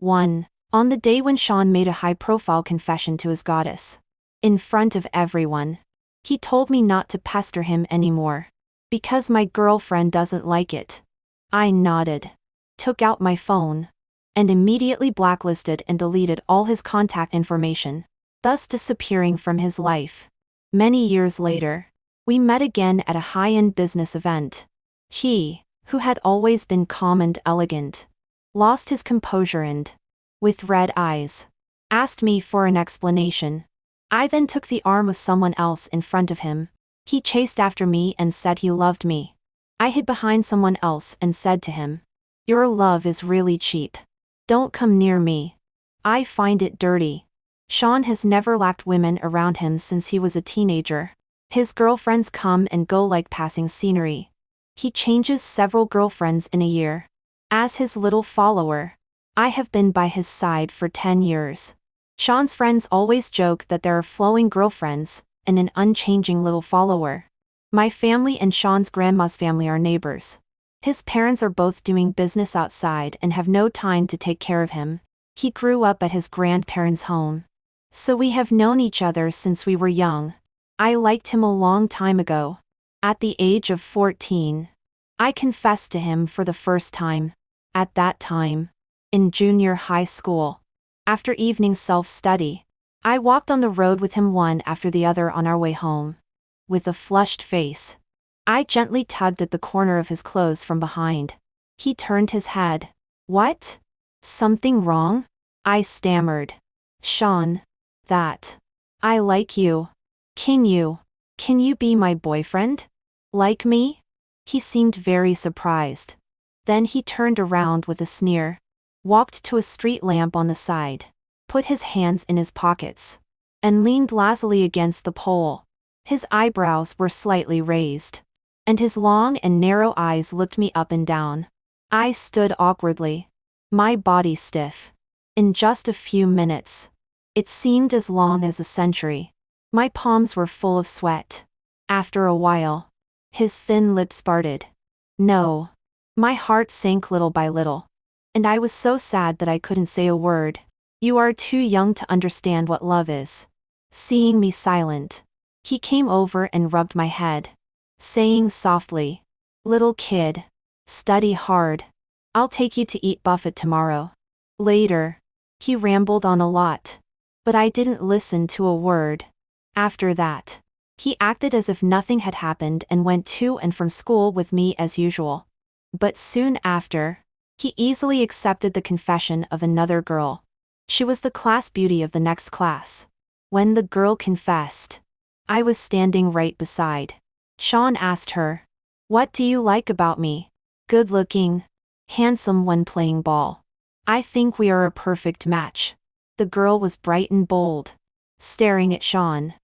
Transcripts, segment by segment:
1. On the day when Sean made a high-profile confession to his goddess. In front of everyone. He told me not to pester him anymore. Because my girlfriend doesn't like it. I nodded. Took out my phone. And immediately blacklisted and deleted all his contact information, thus disappearing from his life. Many years later, we met again at a high-end business event. He, who had always been calm and elegant, lost his composure and, with red eyes, asked me for an explanation. I then took the arm of someone else in front of him. He chased after me and said he loved me. I hid behind someone else and said to him, "Your love is really cheap. Don't come near me. I find it dirty." Sean has never lacked women around him since he was a teenager. His girlfriends come and go like passing scenery. He changes several girlfriends in a year. As his little follower, I have been by his side for 10 years. Sean's friends always joke that there are flowing girlfriends and an unchanging little follower. My family and Sean's grandma's family are neighbors. His parents are both doing business outside and have no time to take care of him. He grew up at his grandparents' home. So we have known each other since we were young. I liked him a long time ago. At the age of 14, I confessed to him for the first time. At that time, in junior high school. After evening self-study, I walked on the road with him one after the other on our way home. With a flushed face, I gently tugged at the corner of his clothes from behind. He turned his head. "What? Something wrong?" I stammered. "Sean, I like you. Can you be my boyfriend? Like me?" He seemed very surprised. Then he turned around with a sneer, walked to a street lamp on the side, put his hands in his pockets, and leaned lazily against the pole. His eyebrows were slightly raised, and his long and narrow eyes looked me up and down. I stood awkwardly, my body stiff. In just a few minutes, it seemed as long as a century, my palms were full of sweat. After a while, his thin lips parted. No. My heart sank little by little. And I was so sad that I couldn't say a word. "You are too young to understand what love is." Seeing me silent, he came over and rubbed my head, saying softly, "Little kid, study hard. I'll take you to eat buffet tomorrow." Later, he rambled on a lot, but I didn't listen to a word. After that, he acted as if nothing had happened and went to and from school with me as usual. But soon after, he easily accepted the confession of another girl. She was the class beauty of the next class. When the girl confessed, I was standing right beside. Sean asked her, "What do you like about me?" "Good looking, handsome when playing ball. I think we are a perfect match." The girl was bright and bold, staring at Sean.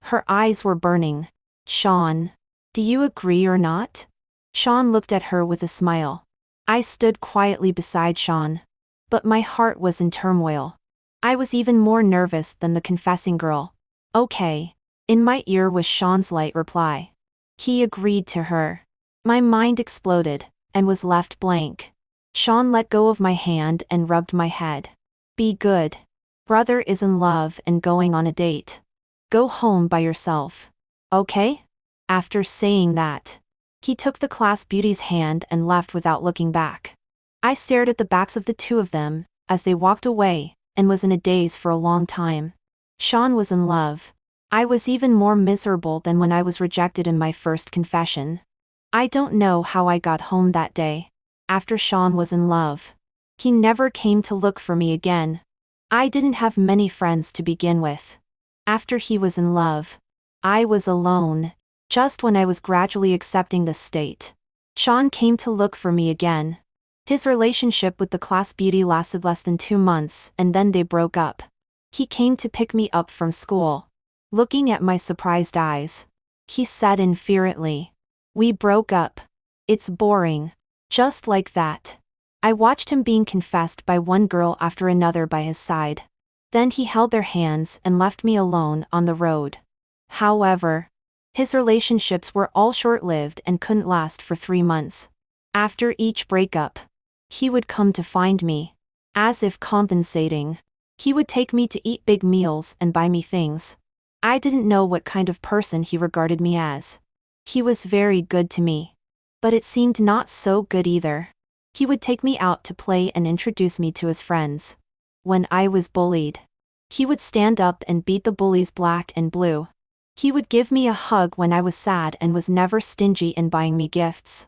Her eyes were burning. "Sean, do you agree or not?" Sean looked at her with a smile. I stood quietly beside Sean, but my heart was in turmoil. I was even more nervous than the confessing girl. "Okay." In my ear was Sean's light reply. He agreed to her. My mind exploded, and was left blank. Sean let go of my hand and rubbed my head. "Be good. Brother is in love and going on a date. Go home by yourself. Okay?" After saying that, he took the class beauty's hand and left without looking back. I stared at the backs of the two of them, as they walked away, and was in a daze for a long time. Sean was in love. I was even more miserable than when I was rejected in my first confession. I don't know how I got home that day. After Sean was in love, he never came to look for me again. I didn't have many friends to begin with. After he was in love, I was alone. Just when I was gradually accepting this state, Sean came to look for me again. His relationship with the class beauty lasted less than 2 months, and then they broke up. He came to pick me up from school. Looking at my surprised eyes, he said infuriately, "We broke up. It's boring." Just like that, I watched him being confessed by one girl after another by his side. Then he held their hands and left me alone on the road. However, his relationships were all short-lived and couldn't last for 3 months. After each breakup, he would come to find me. As if compensating. He would take me to eat big meals and buy me things. I didn't know what kind of person he regarded me as. He was very good to me. But it seemed not so good either. He would take me out to play and introduce me to his friends. When I was bullied, he would stand up and beat the bullies black and blue. He would give me a hug when I was sad and was never stingy in buying me gifts.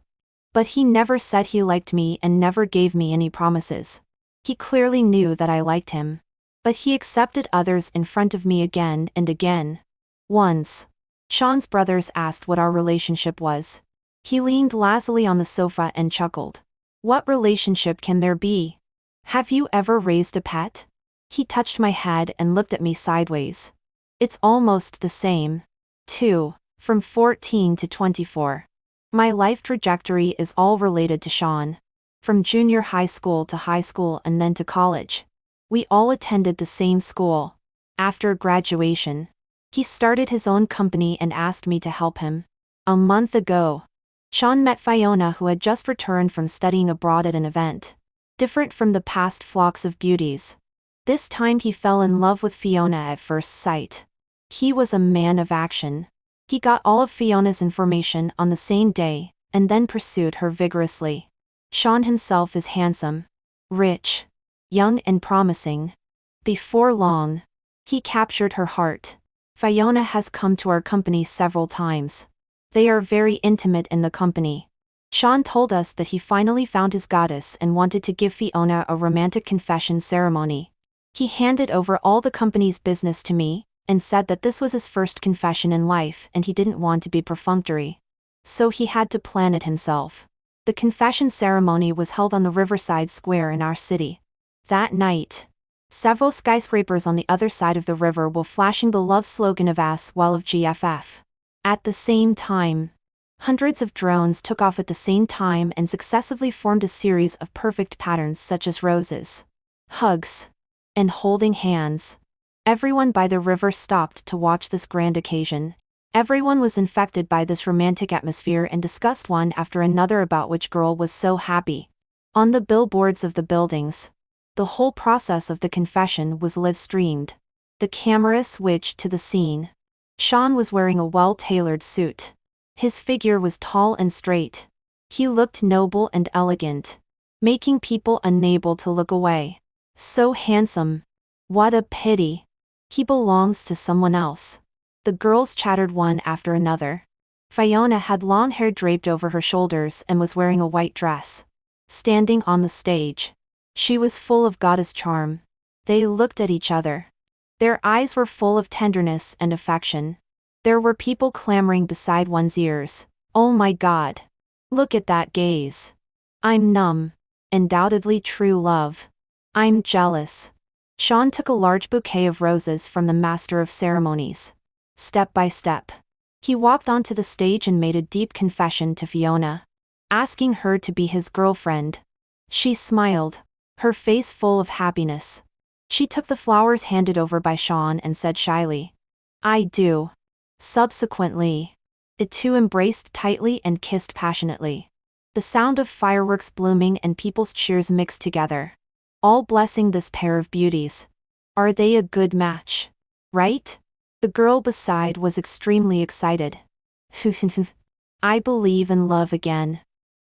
But he never said he liked me and never gave me any promises. He clearly knew that I liked him. But he accepted others in front of me again and again. Once, Sean's brothers asked what our relationship was. He leaned lazily on the sofa and chuckled. What relationship can there be? Have you ever raised a pet? He touched my head and looked at me sideways. It's almost the same. 2. From 14 to 24. My life trajectory is all related to Sean. From junior high school to high school and then to college. We all attended the same school. After graduation, he started his own company and asked me to help him. A month ago, Sean met Fiona, who had just returned from studying abroad at an event. Different from the past flocks of beauties. This time he fell in love with Fiona at first sight. He was a man of action. He got all of Fiona's information on the same day, and then pursued her vigorously. Sean himself is handsome, rich, young and promising. Before long, he captured her heart. Fiona has come to our company several times. They are very intimate in the company. Sean told us that he finally found his goddess and wanted to give Fiona a romantic confession ceremony. He handed over all the company's business to me, and said that this was his first confession in life and he didn't want to be perfunctory. So he had to plan it himself. The confession ceremony was held on the Riverside Square in our city. That night, several skyscrapers on the other side of the river were flashing the love slogan of AS while of GFF. At the same time, hundreds of drones took off at the same time and successively formed a series of perfect patterns such as roses, hugs, and holding hands. Everyone by the river stopped to watch this grand occasion. Everyone was infected by this romantic atmosphere and discussed one after another about which girl was so happy. On the billboards of the buildings, the whole process of the confession was live-streamed. The camera switched to the scene. Sean was wearing a well-tailored suit. His figure was tall and straight. He looked noble and elegant, making people unable to look away. So handsome. What a pity. He belongs to someone else. The girls chattered one after another. Fiona had long hair draped over her shoulders and was wearing a white dress. Standing on the stage, she was full of goddess charm. They looked at each other. Their eyes were full of tenderness and affection. There were people clamoring beside one's ears. Oh my God. Look at that gaze. I'm numb. Undoubtedly true love. I'm jealous. Sean took a large bouquet of roses from the master of ceremonies. Step by step, he walked onto the stage and made a deep confession to Fiona, asking her to be his girlfriend. She smiled, her face full of happiness. She took the flowers handed over by Sean and said shyly, "I do." Subsequently, the two embraced tightly and kissed passionately. The sound of fireworks blooming and people's cheers mixed together, all blessing this pair of beauties. Are they a good match? Right? The girl beside was extremely excited. I believe in love again.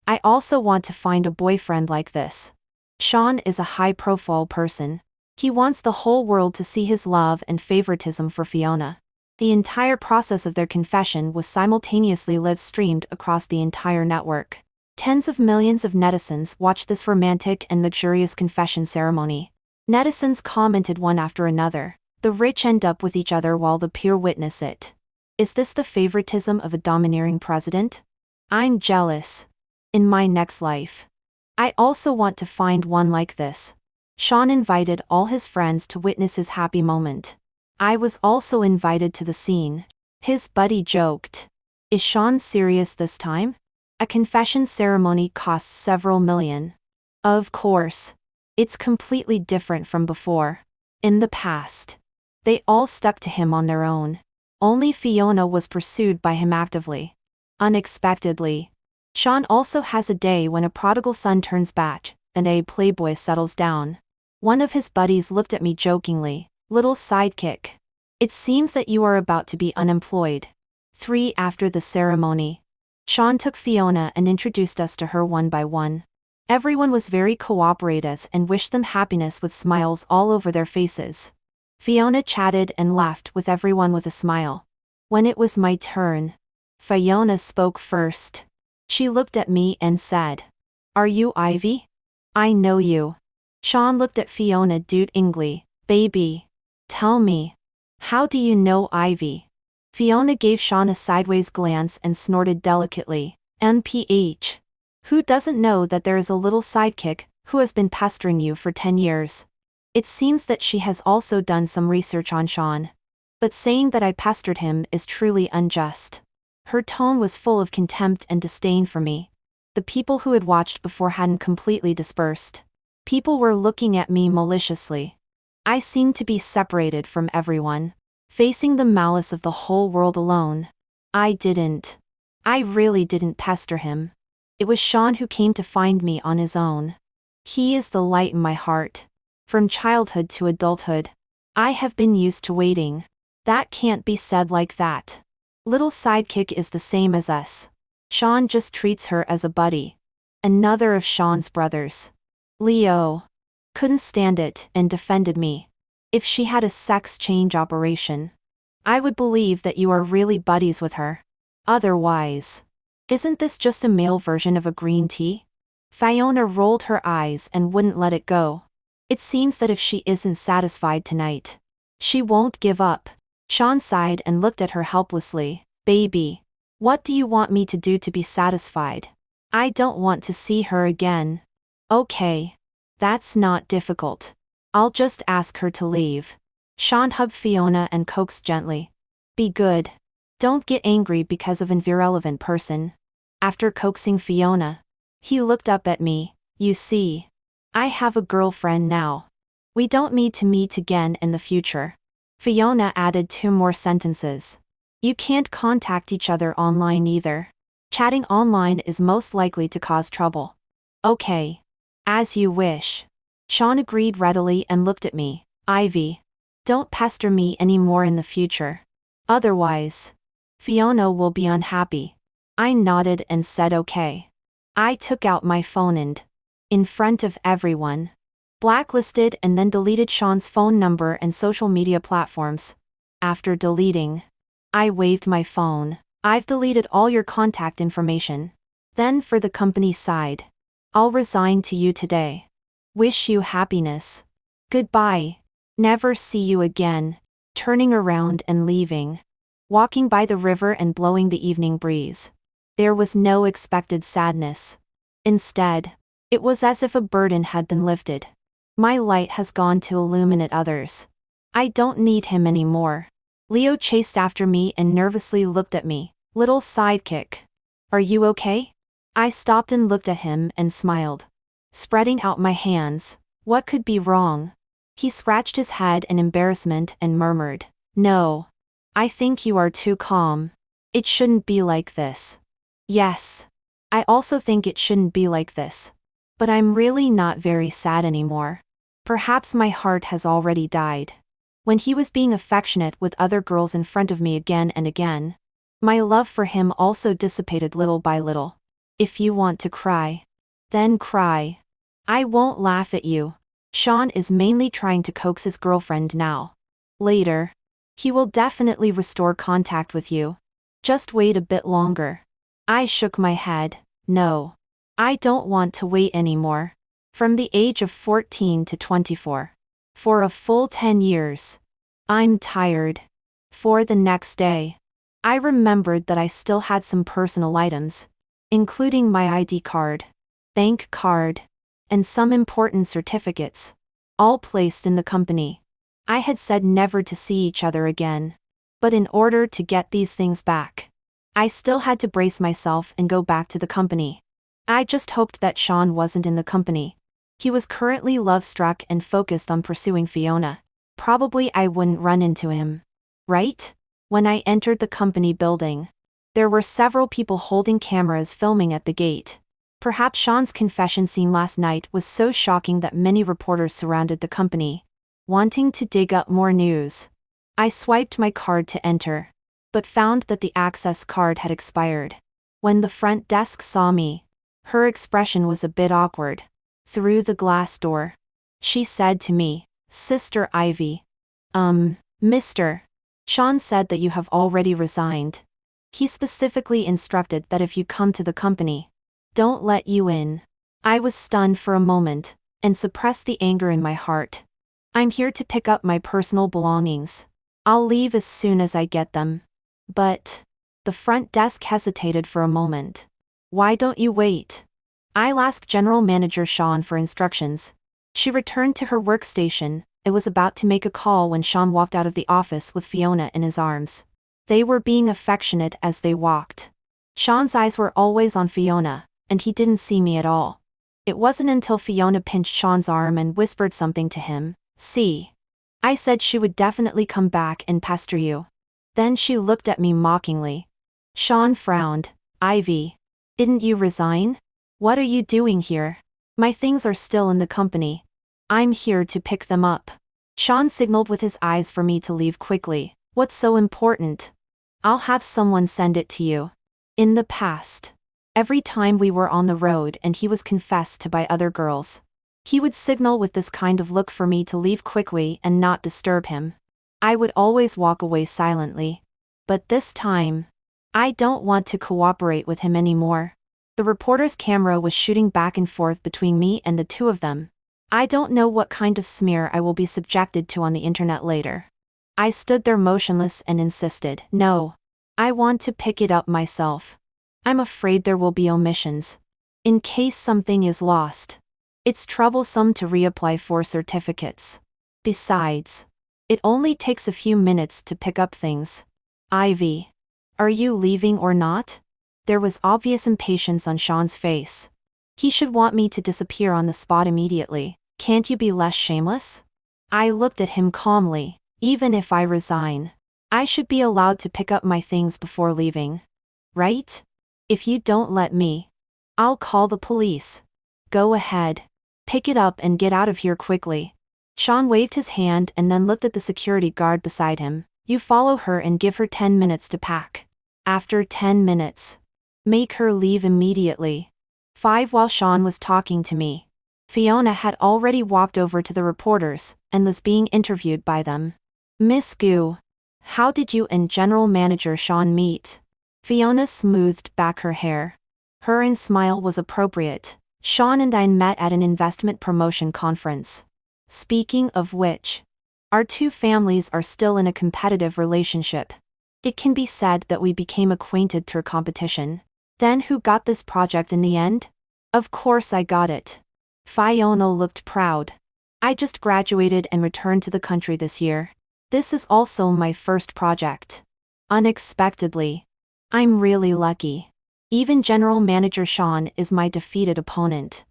I also want to find a boyfriend like this. Sean is a high-profile person. He wants the whole world to see his love and favoritism for Fiona. The entire process of their confession was simultaneously live-streamed across the entire network. Tens of millions of netizens watched this romantic and luxurious confession ceremony. Netizens commented one after another. The rich end up with each other while the poor witness it. Is this the favoritism of a domineering president? I'm jealous. In my next life, I also want to find one like this. Sean invited all his friends to witness his happy moment. I was also invited to the scene. His buddy joked, "Is Sean serious this time? A confession ceremony costs several million." Of course. It's completely different from before. In the past, they all stuck to him on their own. Only Fiona was pursued by him actively. Unexpectedly, Sean also has a day when a prodigal son turns back, and a playboy settles down. One of his buddies looked at me jokingly. Little sidekick. It seems that you are about to be unemployed. 3 After the ceremony, Sean took Fiona and introduced us to her one by one. Everyone was very cooperative and wished them happiness with smiles all over their faces. Fiona chatted and laughed with everyone with a smile. When it was my turn, Fiona spoke first. She looked at me and said, "Are you Ivy? I know you." Sean looked at Fiona doubtingly. "Baby, tell me, how do you know Ivy?" Fiona gave Sean a sideways glance and snorted delicately. "MPH. Who doesn't know that there is a little sidekick who has been pestering you for 10 years? It seems that she has also done some research on Sean. But saying that I pestered him is truly unjust." Her tone was full of contempt and disdain for me. The people who had watched before hadn't completely dispersed. People were looking at me maliciously. I seemed to be separated from everyone, facing the malice of the whole world alone. I really didn't pester him. It was Sean who came to find me on his own. He is the light in my heart. From childhood to adulthood, I have been used to waiting. That can't be said like that. Little sidekick is the same as us. Sean just treats her as a buddy. Another of Sean's brothers, Leo, couldn't stand it and defended me. If she had a sex change operation, I would believe that you are really buddies with her. Otherwise, isn't this just a male version of a green tea? Fiona rolled her eyes and wouldn't let it go. It seems that if she isn't satisfied tonight, she won't give up. Sean sighed and looked at her helplessly. "Baby, what do you want me to do to be satisfied? I don't want to see her again." "Okay. That's not difficult. I'll just ask her to leave." Sean hugged Fiona and coaxed gently. "Be good. Don't get angry because of an irrelevant person." After coaxing Fiona, he looked up at me. "You see, I have a girlfriend now. We don't need to meet again in the future." Fiona added 2 more sentences. "You can't contact each other online either. Chatting online is most likely to cause trouble." "Okay. As you wish." Sean agreed readily and looked at me. "Ivy, don't pester me anymore in the future. Otherwise, Fiona will be unhappy." I nodded and said okay. I took out my phone and, in front of everyone, blacklisted and then deleted Sean's phone number and social media platforms. After deleting, I waved my phone. "I've deleted all your contact information." Then for the company side, "I'll resign to you today. Wish you happiness. Goodbye. Never see you again." Turning around and leaving. Walking by the river and blowing the evening breeze. There was no expected sadness. Instead, it was as if a burden had been lifted. My light has gone to illuminate others. I don't need him anymore. Leo chased after me and nervously looked at me. "Little sidekick. Are you okay?" I stopped and looked at him and smiled, spreading out my hands. What could be wrong? He scratched his head in embarrassment and murmured, "No. I think you are too calm. It shouldn't be like this." Yes. I also think it shouldn't be like this. But I'm really not very sad anymore. Perhaps my heart has already died. When he was being affectionate with other girls in front of me again and again, my love for him also dissipated little by little. If you want to cry, then cry. I won't laugh at you. Sean is mainly trying to coax his girlfriend now. Later, he will definitely restore contact with you. Just wait a bit longer. I shook my head. No. I don't want to wait anymore. From the age of 14 to 24. For a full 10 years. I'm tired. For the next day, I remembered that I still had some personal items, including my ID card, bank card, and some important certificates, all placed in the company. I had said never to see each other again. But in order to get these things back, I still had to brace myself and go back to the company. I just hoped that Sean wasn't in the company. He was currently love-struck and focused on pursuing Fiona. Probably I wouldn't run into him. Right? When I entered the company building, there were several people holding cameras filming at the gate. Perhaps Sean's confession scene last night was so shocking that many reporters surrounded the company, wanting to dig up more news. I swiped my card to enter, but found that the access card had expired. When the front desk saw me, her expression was a bit awkward. Through the glass door, she said to me, "Sister Ivy. Mr. Sean said that you have already resigned. He specifically instructed that if you come to the company, don't let you in." I was stunned for a moment, and suppressed the anger in my heart. "I'm here to pick up my personal belongings. I'll leave as soon as I get them." "But..." The front desk hesitated for a moment. "Why don't you wait?" I'll ask General Manager Sean for instructions. She returned to her workstation. It was about to make a call when Sean walked out of the office with Fiona in his arms. They were being affectionate as they walked. Sean's eyes were always on Fiona, and he didn't see me at all. It wasn't until Fiona pinched Sean's arm and whispered something to him. "See? I said she would definitely come back and pester you." Then she looked at me mockingly. Sean frowned. "Ivy, didn't you resign? What are you doing here?" "My things are still in the company. I'm here to pick them up." Sean signaled with his eyes for me to leave quickly. "What's so important?" "I'll have someone send it to you." In the past, every time we were on the road and he was confessed to by other girls, he would signal with this kind of look for me to leave quickly and not disturb him. I would always walk away silently. But this time, I don't want to cooperate with him anymore. The reporter's camera was shooting back and forth between me and the two of them. I don't know what kind of smear I will be subjected to on the internet later. I stood there motionless and insisted, "No. I want to pick it up myself. I'm afraid there will be omissions. In case something is lost. It's troublesome to reapply for certificates. Besides, it only takes a few minutes to pick up things." "Ivy, are you leaving or not?" There was obvious impatience on Sean's face. He should want me to disappear on the spot immediately. "Can't you be less shameless?" I looked at him calmly. "Even if I resign, I should be allowed to pick up my things before leaving. Right? If you don't let me, I'll call the police." "Go ahead. Pick it up and get out of here quickly." Sean waved his hand and then looked at the security guard beside him. "You follow her and give her 10 minutes to pack. After 10 minutes, make her leave immediately." 5 While Sean was talking to me, Fiona had already walked over to the reporters and was being interviewed by them. "Miss Gu, how did you and General Manager Sean meet?" Fiona smoothed back her hair. Her smile was appropriate. "Sean and I met at an investment promotion conference. Speaking of which, our two families are still in a competitive relationship. It can be said that we became acquainted through competition." "Then who got this project in the end?" "Of course I got it." Fiona looked proud. "I just graduated and returned to the country this year. This is also my first project." Unexpectedly. "I'm really lucky. Even General Manager Sean is my defeated opponent.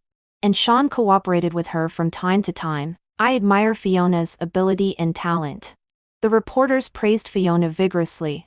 And Sean cooperated with her from time to time. I admire Fiona's ability and talent." The reporters praised Fiona vigorously.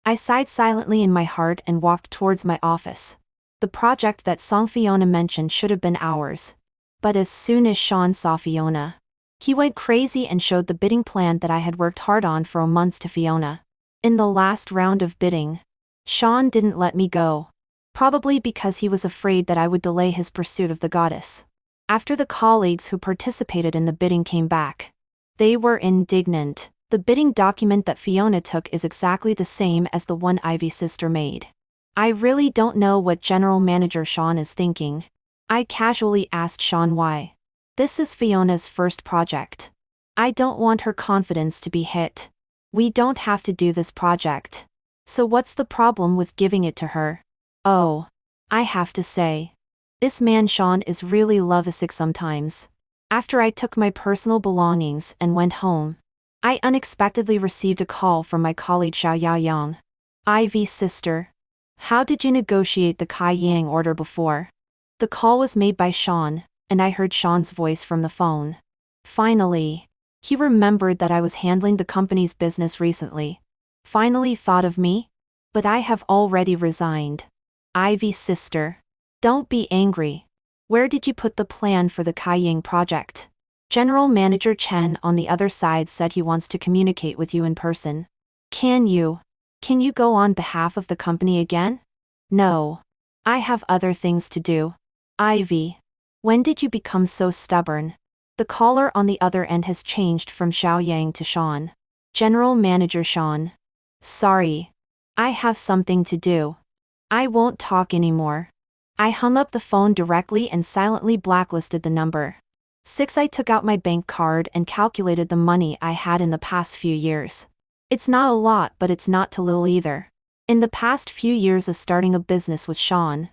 I sighed silently in my heart and walked towards my office. The project that Song Fiona mentioned should have been ours. But as soon as Sean saw Fiona, he went crazy and showed the bidding plan that I had worked hard on for months to Fiona. In the last round of bidding, Sean didn't let me go. Probably because he was afraid that I would delay his pursuit of the goddess. After the colleagues who participated in the bidding came back, they were indignant. The bidding document that Fiona took is exactly the same as the one Ivy's sister made. I really don't know what General Manager Sean is thinking. I casually asked Sean why. This is Fiona's first project. I don't want her confidence to be hit. We don't have to do this project. So what's the problem with giving it to her? Oh, I have to say, this man Sean is really lovesick sometimes. After I took my personal belongings and went home, I unexpectedly received a call from my colleague Xiao Yaoyang. "Ivy's sister. How did you negotiate the Kai Yang order before?" The call was made by Sean, and I heard Sean's voice from the phone. Finally, he remembered that I was handling the company's business recently. Finally thought of me? But I have already resigned. "Ivy's sister. Don't be angry. Where did you put the plan for the Kaiying project? General Manager Chen on the other side said he wants to communicate with you in person. Can you go on behalf of the company again? No. I have other things to do. Ivy. When did you become so stubborn? The caller on the other end has changed from Xiao Yang to Sean. General Manager Sean. Sorry. I have something to do. I won't talk anymore. I hung up the phone directly and silently blacklisted the number. 6. I took out my bank card and calculated the money I had in the past few years. It's not a lot, but it's not too little either. In the past few years of starting a business with Sean,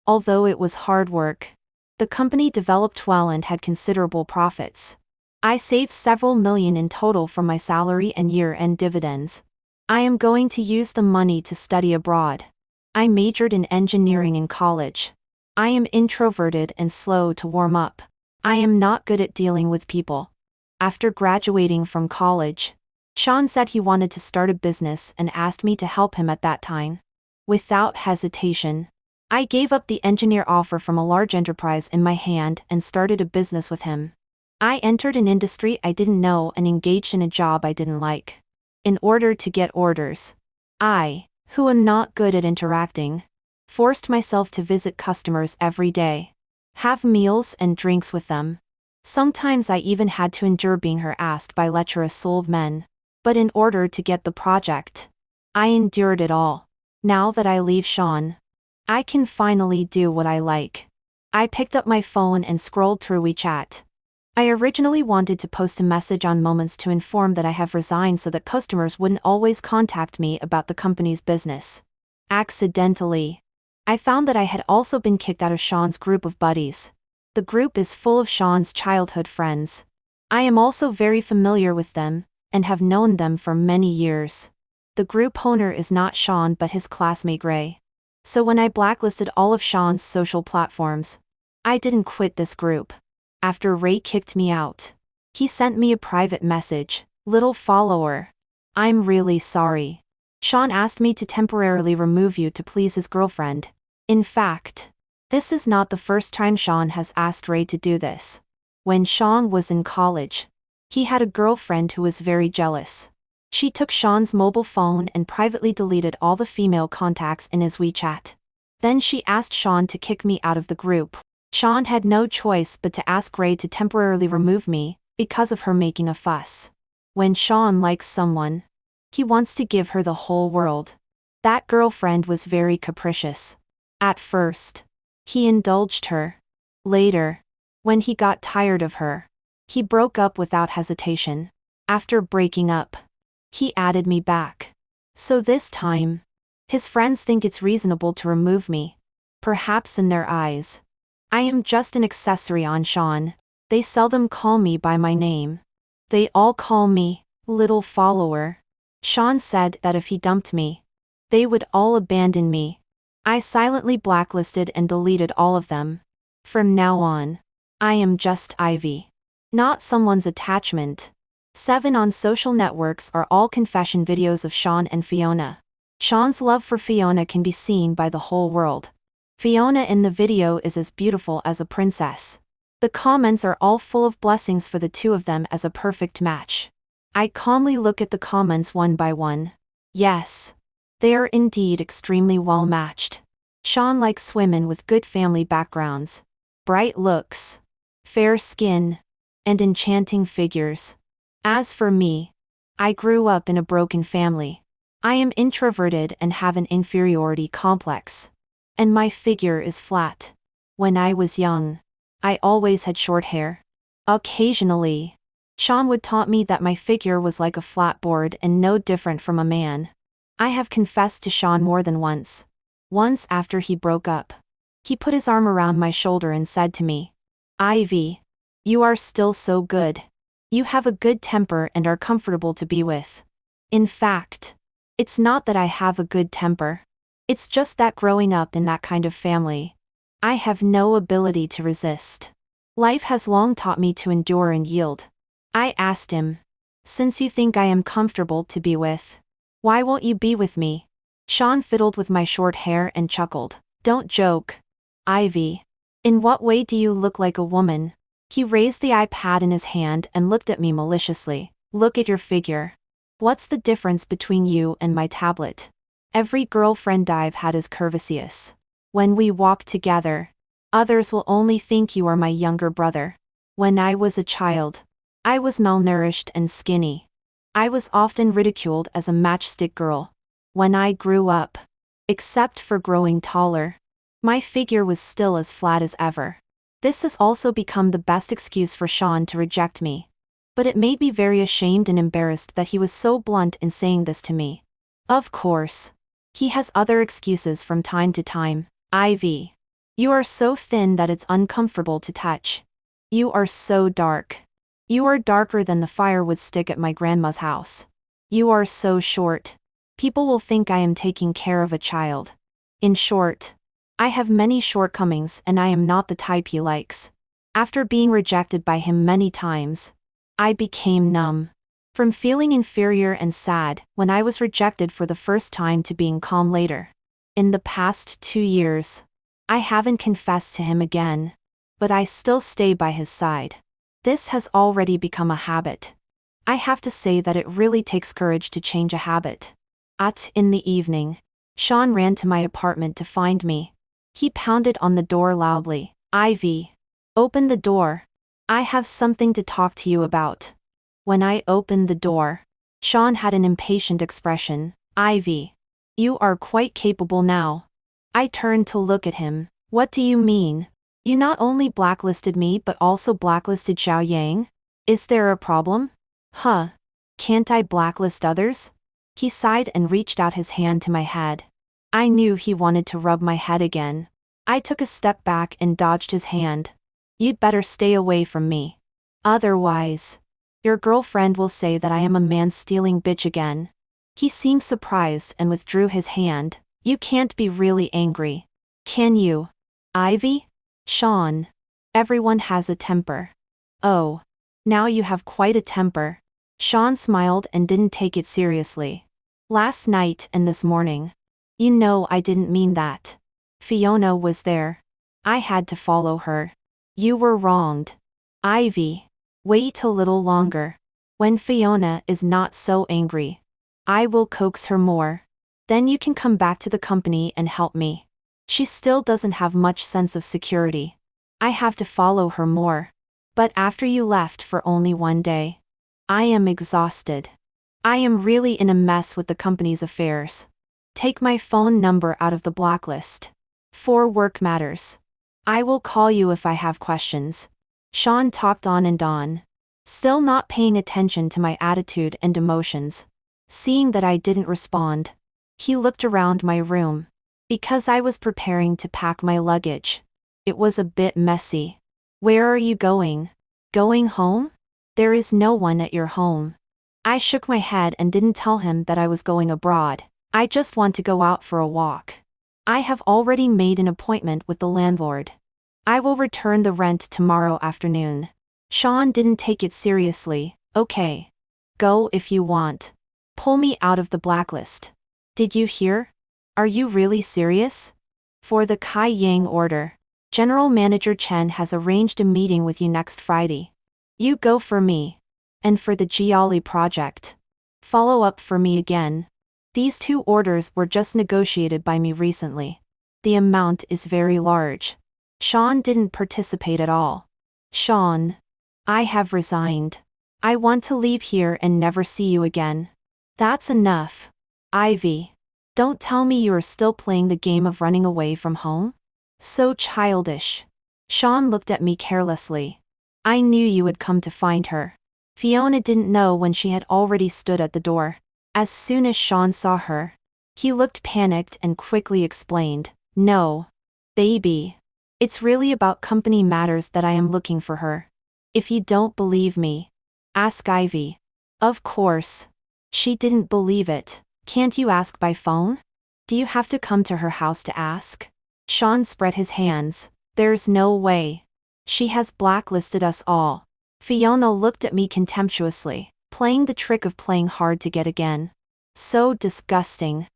although it was hard work, the company developed well and had considerable profits. I saved several million in total from my salary and year-end dividends. I am going to use the money to study abroad. I majored in engineering in college. I am introverted and slow to warm up. I am not good at dealing with people. After graduating from college, Sean said he wanted to start a business and asked me to help him at that time. Without hesitation, I gave up the engineer offer from a large enterprise in my hand and started a business with him. I entered an industry I didn't know and engaged in a job I didn't like. In order to get orders, I, who am not good at interacting, forced myself to visit customers every day, have meals and drinks with them. Sometimes I even had to endure being harassed by lecherous souled men. But in order to get the project, I endured it all. Now that I leave Sean, I can finally do what I like. I picked up my phone and scrolled through WeChat. I originally wanted to post a message on Moments to inform that I have resigned so that customers wouldn't always contact me about the company's business. Accidentally, I found that I had also been kicked out of Sean's group of buddies. The group is full of Sean's childhood friends. I am also very familiar with them, and have known them for many years. The group owner is not Sean but his classmate Ray. So when I blacklisted all of Sean's social platforms, I didn't quit this group. After Ray kicked me out, he sent me a private message, "Little follower. I'm really sorry. Sean asked me to temporarily remove you to please his girlfriend." In fact, this is not the first time Sean has asked Ray to do this. When Sean was in college, he had a girlfriend who was very jealous. She took Sean's mobile phone and privately deleted all the female contacts in his WeChat. Then she asked Sean to kick me out of the group. Sean had no choice but to ask Ray to temporarily remove me, because of her making a fuss. When Sean likes someone, he wants to give her the whole world. That girlfriend was very capricious. At first, he indulged her. Later, when he got tired of her, he broke up without hesitation. After breaking up, he added me back. So this time, his friends think it's reasonable to remove me. Perhaps in their eyes, I am just an accessory on Sean. They seldom call me by my name. They all call me, little follower. Sean said that if he dumped me, they would all abandon me. I silently blacklisted and deleted all of them. From now on, I am just Ivy. Not someone's attachment. 7 on social networks are all confession videos of Sean and Fiona. Sean's love for Fiona can be seen by the whole world. Fiona in the video is as beautiful as a princess. The comments are all full of blessings for the two of them as a perfect match. I calmly look at the comments one by one. Yes, they are indeed extremely well matched. Sean likes women with good family backgrounds, bright looks, fair skin, and enchanting figures. As for me, I grew up in a broken family. I am introverted and have an inferiority complex. And my figure is flat. When I was young, I always had short hair. Occasionally, Sean would taunt me that my figure was like a flat board and no different from a man. I have confessed to Sean more than once. Once after he broke up, he put his arm around my shoulder and said to me, "Ivy, you are still so good. You have a good temper and are comfortable to be with." In fact, it's not that I have a good temper. It's just that growing up in that kind of family, I have no ability to resist. Life has long taught me to endure and yield. I asked him, "Since you think I am comfortable to be with, why won't you be with me?" Sean fiddled with my short hair and chuckled. "Don't joke. Ivy. In what way do you look like a woman? He raised the iPad in his hand and looked at me maliciously. Look at your figure. What's the difference between you and my tablet? Every girlfriend I've had is curvaceous. When we walk together, others will only think you are my younger brother. When I was a child, I was malnourished and skinny. I was often ridiculed as a matchstick girl. When I grew up, except for growing taller, my figure was still as flat as ever. This has also become the best excuse for Sean to reject me. But it made me very ashamed and embarrassed that he was so blunt in saying this to me. Of course, he has other excuses from time to time. Ivy. You are so thin that it's uncomfortable to touch. You are so dark. You are darker than the firewood stick at my grandma's house. You are so short. People will think I am taking care of a child. In short, I have many shortcomings and I am not the type he likes. After being rejected by him many times, I became numb. From feeling inferior and sad when I was rejected for the first time to being calm later. In the past 2 years, I haven't confessed to him again, but I still stay by his side. This has already become a habit. I have to say that it really takes courage to change a habit. In the evening, Sean ran to my apartment to find me. He pounded on the door loudly. Ivy. Open the door. I have something to talk to you about. When I opened the door, Sean had an impatient expression. Ivy. You are quite capable now. I turned to look at him. What do you mean? You not only blacklisted me but also blacklisted Xiao Yang? Is there a problem? Can't I blacklist others? He sighed and reached out his hand to my head. I knew he wanted to rub my head again. I took a step back and dodged his hand. You'd better stay away from me. Otherwise, your girlfriend will say that I am a man-stealing bitch again. He seemed surprised and withdrew his hand. You can't be really angry, can you? Ivy? Sean. Everyone has a temper. Oh. Now you have quite a temper. Sean smiled and didn't take it seriously. Last night and this morning. You know I didn't mean that. Fiona was there. I had to follow her. You were wronged. Ivy. Wait a little longer. When Fiona is not so angry, I will coax her more. Then you can come back to the company and help me. She still doesn't have much sense of security. I have to follow her more. But after you left for only 1 day, I am exhausted. I am really in a mess with the company's affairs. Take my phone number out of the blacklist. For work matters. I will call you if I have questions. Sean talked on and on, still not paying attention to my attitude and emotions. Seeing that I didn't respond, he looked around my room. Because I was preparing to pack my luggage. It was a bit messy. Where are you going? Going home? There is no one at your home. I shook my head and didn't tell him that I was going abroad. I just want to go out for a walk. I have already made an appointment with the landlord. I will return the rent tomorrow afternoon. Sean didn't take it seriously. Okay. Go if you want. Pull me out of the blacklist. Did you hear? Are you really serious? For the Kai Yang order, General Manager Chen has arranged a meeting with you next Friday. You go for me. And for the Jiali project, follow up for me again. These 2 orders were just negotiated by me recently. The amount is very large. Sean didn't participate at all. Sean. I have resigned. I want to leave here and never see you again. That's enough. Ivy. Don't tell me you are still playing the game of running away from home? So childish. Sean looked at me carelessly. I knew you would come to find her. Fiona didn't know when she had already stood at the door. As soon as Sean saw her, he looked panicked and quickly explained, No. Baby. It's really about company matters that I am looking for her. If you don't believe me, ask Ivy. Of course. She didn't believe it. Can't you ask by phone? Do you have to come to her house to ask? Sean spread his hands. There's no way. She has blacklisted us all. Fiona looked at me contemptuously, playing the trick of playing hard to get again. So disgusting.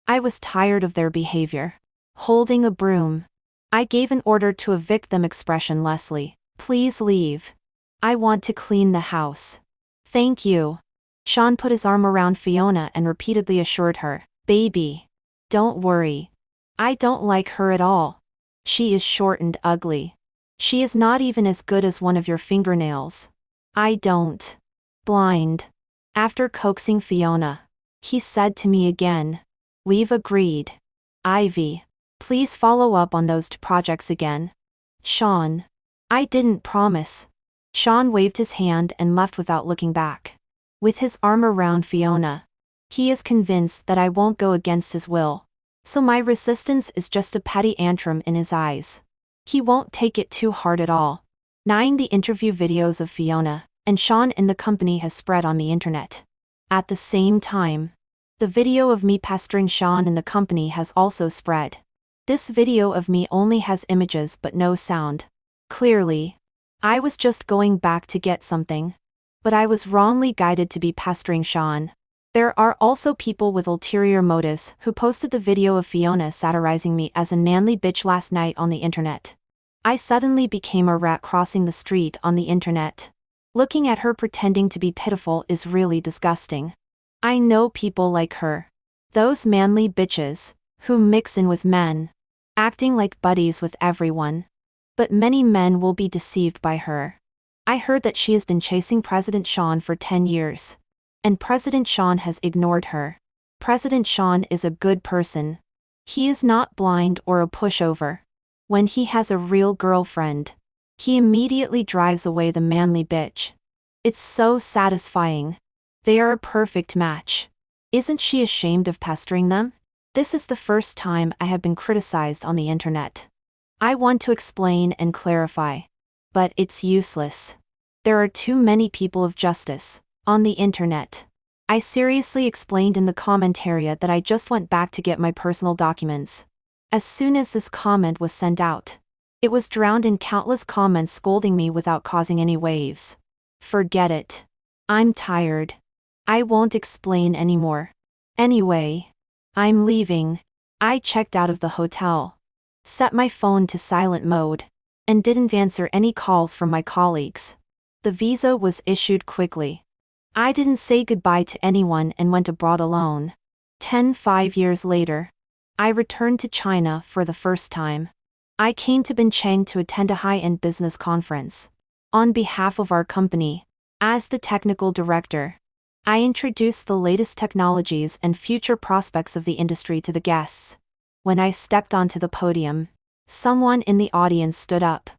I was tired of their behavior. Holding a broom. I gave an order to evict them expressionlessly. Please leave. I want to clean the house. Thank you. Sean put his arm around Fiona and repeatedly assured her, baby. Don't worry. I don't like her at all. She is short and ugly. She is not even as good as one of your fingernails. I don't. Blind. After coaxing Fiona, he said to me again. We've agreed. Ivy. Please follow up on those two projects again. Sean. I didn't promise. Sean waved his hand and left without looking back. With his arm around Fiona. He is convinced that I won't go against his will. So my resistance is just a petty tantrum in his eyes. He won't take it too hard at all. 9. The interview videos of Fiona and Sean in the company has spread on the internet. At the same time, the video of me pestering Sean in the company has also spread. This video of me only has images but no sound. Clearly, I was just going back to get something. But I was wrongly guided to be pestering Sean. There are also people with ulterior motives who posted the video of Fiona satirizing me as a manly bitch last night on the internet. I suddenly became a rat crossing the street on the internet. Looking at her pretending to be pitiful is really disgusting. I know people like her. Those manly bitches, who mix in with men. Acting like buddies with everyone. But many men will be deceived by her. I heard that she has been chasing President Sean for 10 years. And President Sean has ignored her. President Sean is a good person. He is not blind or a pushover. When he has a real girlfriend, he immediately drives away the manly bitch. It's so satisfying. They are a perfect match. Isn't she ashamed of pestering them? This is the first time I have been criticized on the internet. I want to explain and clarify. But it's useless. There are too many people of justice on the internet. I seriously explained in the comment area that I just went back to get my personal documents. As soon as this comment was sent out, it was drowned in countless comments scolding me without causing any waves. Forget it. I'm tired. I won't explain anymore. Anyway, I'm leaving. I checked out of the hotel, set my phone to silent mode, and didn't answer any calls from my colleagues. The visa was issued quickly. I didn't say goodbye to anyone and went abroad alone. 5 years later, I returned to China for the first time. I came to Bincheng to attend a high-end business conference. On behalf of our company, as the technical director, I introduced the latest technologies and future prospects of the industry to the guests. When I stepped onto the podium, someone in the audience stood up.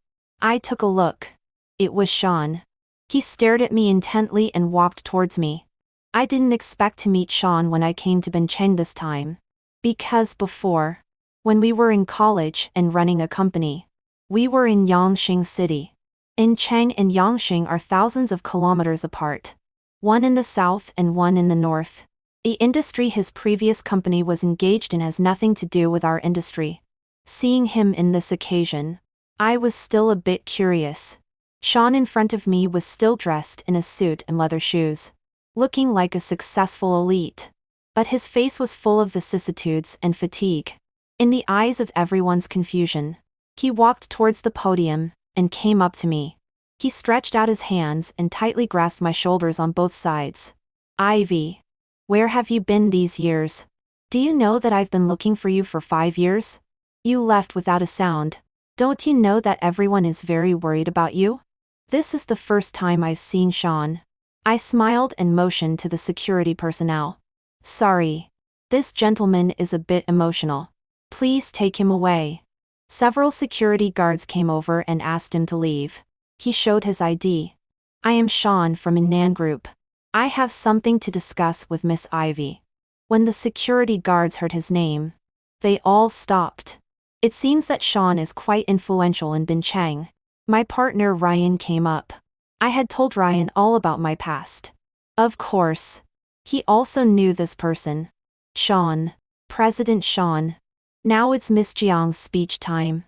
I took a look. It was Sean. He stared at me intently and walked towards me. I didn't expect to meet Sean when I came to Bincheng this time. Because before, when we were in college and running a company, we were in Yangqing City. Bincheng and Yangqing are thousands of kilometers apart. One in the south and one in the north. The industry his previous company was engaged in has nothing to do with our industry. Seeing him in this occasion, I was still a bit curious. Sean in front of me was still dressed in a suit and leather shoes, looking like a successful elite. But his face was full of vicissitudes and fatigue. In the eyes of everyone's confusion, he walked towards the podium and came up to me. He stretched out his hands and tightly grasped my shoulders on both sides. Ivy, where have you been these years? Do you know that I've been looking for you for 5 years? You left without a sound. Don't you know that everyone is very worried about you? This is the first time I've seen Sean. I smiled and motioned to the security personnel. Sorry. This gentleman is a bit emotional. Please take him away. Several security guards came over and asked him to leave. He showed his ID. I am Sean from Innan Group. I have something to discuss with Miss Ivy. When the security guards heard his name, they all stopped. It seems that Sean is quite influential in Bincheng. My partner Ryan came up. I had told Ryan all about my past. Of course. He also knew this person. Sean. President Sean. Now it's Miss Jiang's speech time.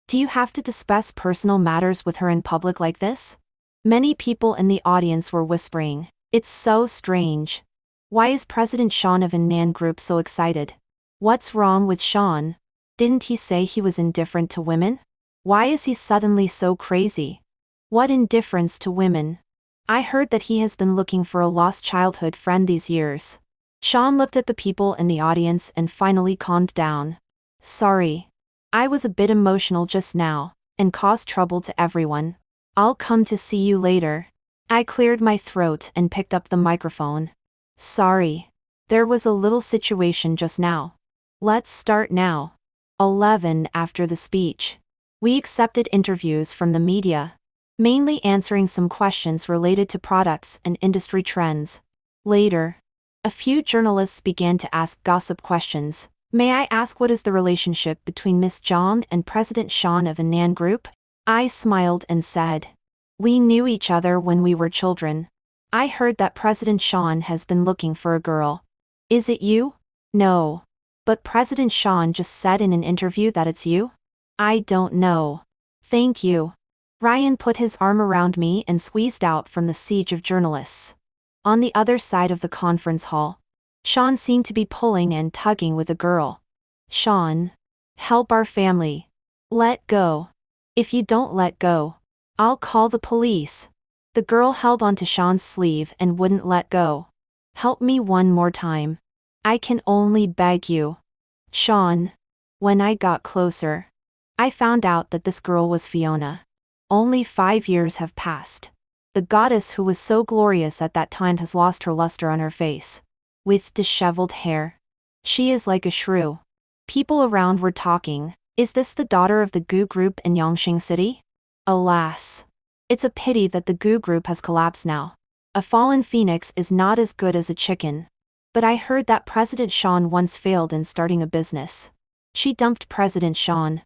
Do you have to discuss personal matters with her in public like this? Many people in the audience were whispering. It's so strange. Why is President Sean of Innan Group so excited? What's wrong with Sean? Didn't he say he was indifferent to women? Why is he suddenly so crazy? What indifference to women? I heard that he has been looking for a lost childhood friend these years. Sean looked at the people in the audience and finally calmed down. Sorry. I was a bit emotional just now, and caused trouble to everyone. I'll come to see you later. I cleared my throat and picked up the microphone. Sorry. There was a little situation just now. Let's start now. 11 After the speech. We accepted interviews from the media, mainly answering some questions related to products and industry trends. Later, a few journalists began to ask gossip questions. May I ask what is the relationship between Miss Zhang and President Sean of Anan Group? I smiled and said, we knew each other when we were children. I heard that President Sean has been looking for a girl. Is it you? No. But President Sean just said in an interview that it's you? I don't know. Thank you. Ryan put his arm around me and squeezed out from the siege of journalists. On the other side of the conference hall, Sean seemed to be pulling and tugging with a girl. Sean, help our family. Let go. If you don't let go, I'll call the police. The girl held onto Sean's sleeve and wouldn't let go. Help me one more time. I can only beg you. Sean. When I got closer, I found out that this girl was Fiona. Only 5 years have passed. The goddess who was so glorious at that time has lost her luster on her face. With disheveled hair. She is like a shrew. People around were talking, is this the daughter of the Gu Group in Yongqing City? Alas. It's a pity that the Gu Group has collapsed now. A fallen phoenix is not as good as a chicken. But I heard that President Sean once failed in starting a business. She dumped President Sean.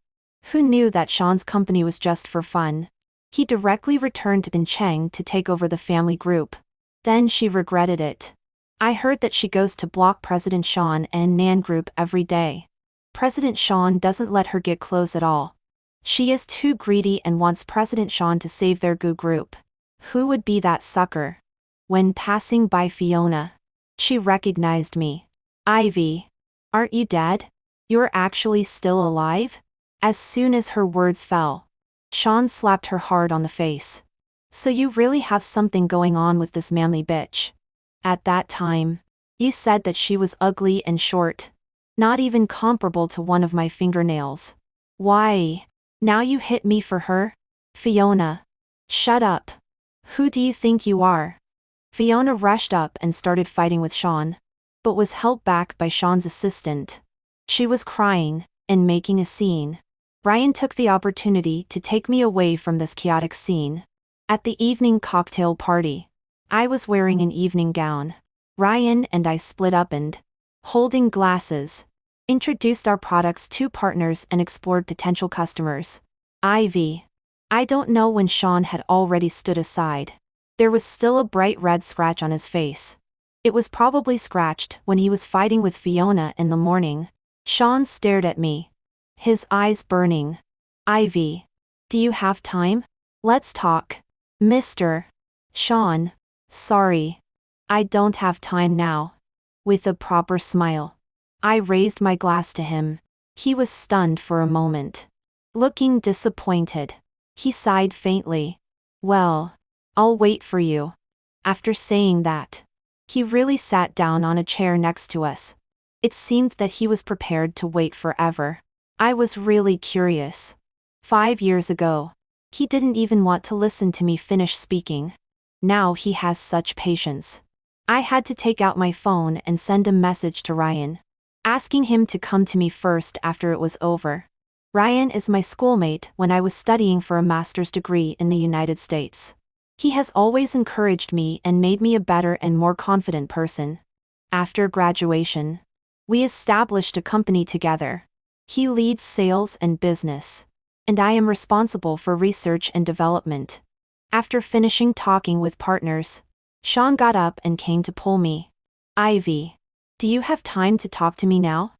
Who knew that Sean's company was just for fun? He directly returned to Bincheng to take over the family group. Then she regretted it. I heard that she goes to block President Sean and Nan Group every day. President Sean doesn't let her get close at all. She is too greedy and wants President Sean to save their Gu Group. Who would be that sucker? When passing by Fiona, she recognized me. Ivy. Aren't you dead? You're actually still alive? As soon as her words fell, Sean slapped her hard on the face. So you really have something going on with this manly bitch. At that time, you said that she was ugly and short. Not even comparable to one of my fingernails. Why? Now you hit me for her? Fiona. Shut up. Who do you think you are? Fiona rushed up and started fighting with Sean, but was held back by Sean's assistant. She was crying and making a scene. Ryan took the opportunity to take me away from this chaotic scene. At the evening cocktail party, I was wearing an evening gown. Ryan and I split up and, holding glasses, introduced our products to partners and explored potential customers. Ivy. I don't know when Sean had already stood aside. There was still a bright red scratch on his face. It was probably scratched when he was fighting with Fiona in the morning. Sean stared at me, his eyes burning. Ivy. Do you have time? Let's talk. Mr. Sean. Sorry. I don't have time now. With a proper smile, I raised my glass to him. He was stunned for a moment. Looking disappointed, he sighed faintly. Well, I'll wait for you. After saying that, he really sat down on a chair next to us. It seemed that he was prepared to wait forever. I was really curious. 5 years ago, he didn't even want to listen to me finish speaking. Now he has such patience. I had to take out my phone and send a message to Ryan, asking him to come to me first after it was over. Ryan is my schoolmate when I was studying for a master's degree in the United States. He has always encouraged me and made me a better and more confident person. After graduation, we established a company together. He leads sales and business, and I am responsible for research and development. After finishing talking with partners, Sean got up and came to pull me. Ivy. Do you have time to talk to me now?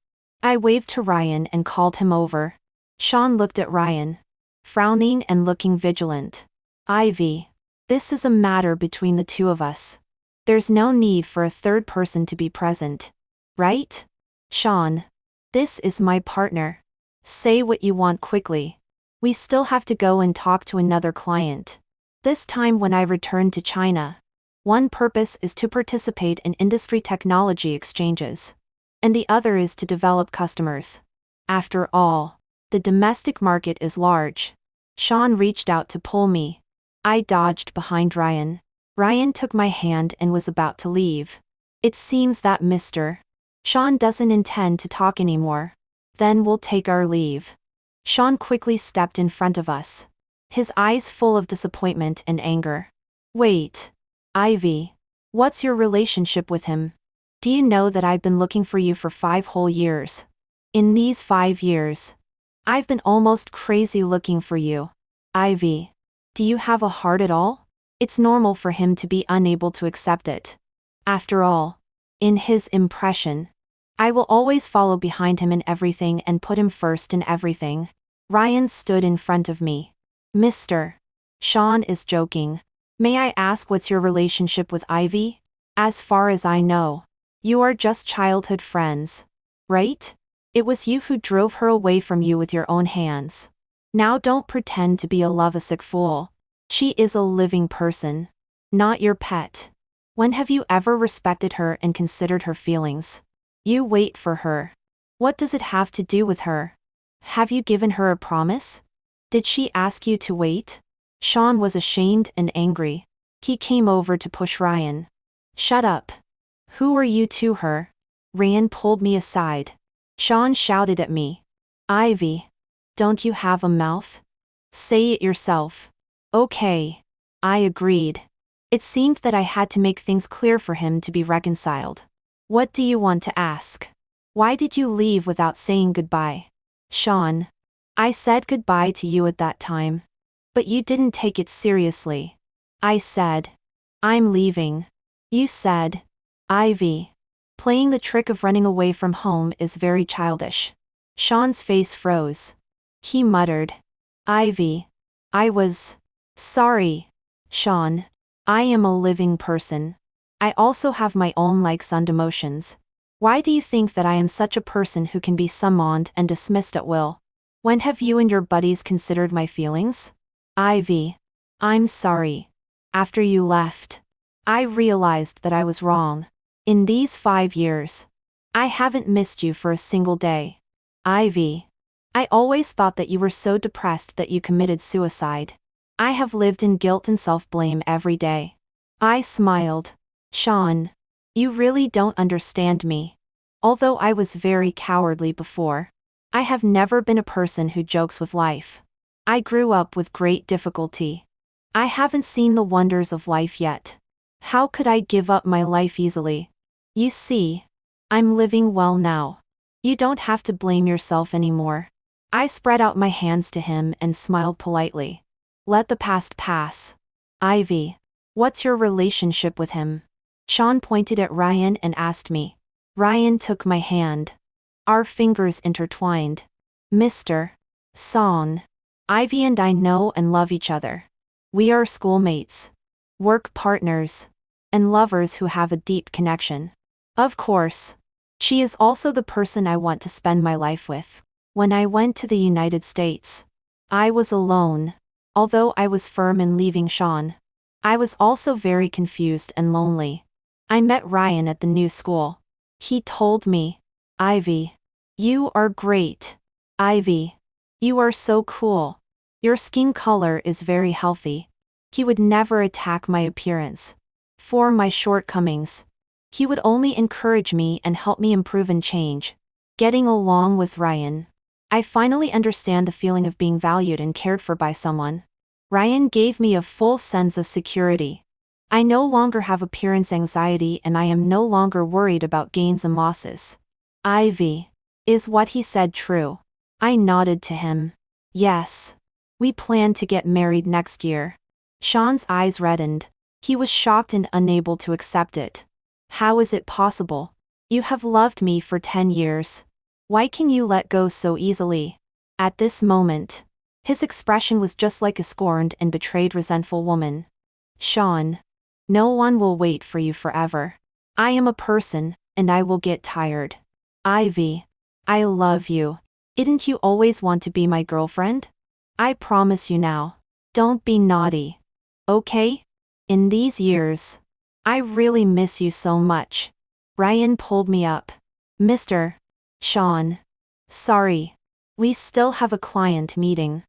I waved to Ryan and called him over. Sean looked at Ryan, frowning and looking vigilant. Ivy. This is a matter between the two of us. There's no need for a third person to be present. Right? Sean. This is my partner. Say what you want quickly. We still have to go and talk to another client. This time when I return to China. One purpose is to participate in industry technology exchanges. And the other is to develop customers. After all, the domestic market is large. Sean reached out to pull me. I dodged behind Ryan. Ryan took my hand and was about to leave. It seems that Mr. Sean doesn't intend to talk anymore. Then we'll take our leave. Sean quickly stepped in front of us. His eyes full of disappointment and anger. Wait. Ivy. What's your relationship with him? Do you know that I've been looking for you for 5 whole years? In these 5 years, I've been almost crazy looking for you. Ivy. Do you have a heart at all? It's normal for him to be unable to accept it. After all, in his impression, I will always follow behind him in everything and put him first in everything. Ryan stood in front of me. Mr. Sean is joking. May I ask what's your relationship with Ivy? As far as I know, you are just childhood friends. Right? It was you who drove her away from you with your own hands. Now don't pretend to be a lovesick fool. She is a living person. Not your pet. When have you ever respected her and considered her feelings? You wait for her. What does it have to do with her? Have you given her a promise? Did she ask you to wait? Sean was ashamed and angry. He came over to push Ryan. Shut up. Who are you to her? Ryan pulled me aside. Sean shouted at me. Ivy. Don't you have a mouth? Say it yourself. Okay. I agreed. It seemed that I had to make things clear for him to be reconciled. What do you want to ask? Why did you leave without saying goodbye? Sean. I said goodbye to you at that time. But you didn't take it seriously. I said. I'm leaving. You said. Ivy. Playing the trick of running away from home is very childish. Sean's face froze. He muttered. Ivy. I was sorry. Sean. I am a living person. I also have my own likes and emotions. Why do you think that I am such a person who can be summoned and dismissed at will? When have you and your buddies considered my feelings? Ivy. I'm sorry. After you left, I realized that I was wrong. In these 5 years, I haven't missed you for a single day. Ivy. I always thought that you were so depressed that you committed suicide. I have lived in guilt and self-blame every day. I smiled. Sean. You really don't understand me. Although I was very cowardly before, I have never been a person who jokes with life. I grew up with great difficulty. I haven't seen the wonders of life yet. How could I give up my life easily? You see, I'm living well now. You don't have to blame yourself anymore. I spread out my hands to him and smiled politely. Let the past pass. Ivy. What's your relationship with him? Sean pointed at Ryan and asked me. Ryan took my hand. Our fingers intertwined. Mr. Song. Ivy and I know and love each other. We are schoolmates, work partners, and lovers who have a deep connection. Of course, she is also the person I want to spend my life with. When I went to the United States, I was alone. Although I was firm in leaving Sean, I was also very confused and lonely. I met Ryan at the new school. He told me, Ivy, you are great. Ivy, you are so cool. Your skin color is very healthy. He would never attack my appearance. For my shortcomings, he would only encourage me and help me improve and change. Getting along with Ryan, I finally understand the feeling of being valued and cared for by someone. Ryan gave me a full sense of security. I no longer have appearance anxiety and I am no longer worried about gains and losses. Ivy. Is what he said true? I nodded to him. Yes. We plan to get married next year. Sean's eyes reddened. He was shocked and unable to accept it. How is it possible? You have loved me for 10 years. Why can you let go so easily? At this moment, his expression was just like a scorned and betrayed resentful woman. Sean. No one will wait for you forever. I am a person, and I will get tired. Ivy. I love you. Didn't you always want to be my girlfriend? I promise you now. Don't be naughty. Okay? In these years. I really miss you so much. Ryan pulled me up. Mr. Sean. Sorry. We still have a client meeting.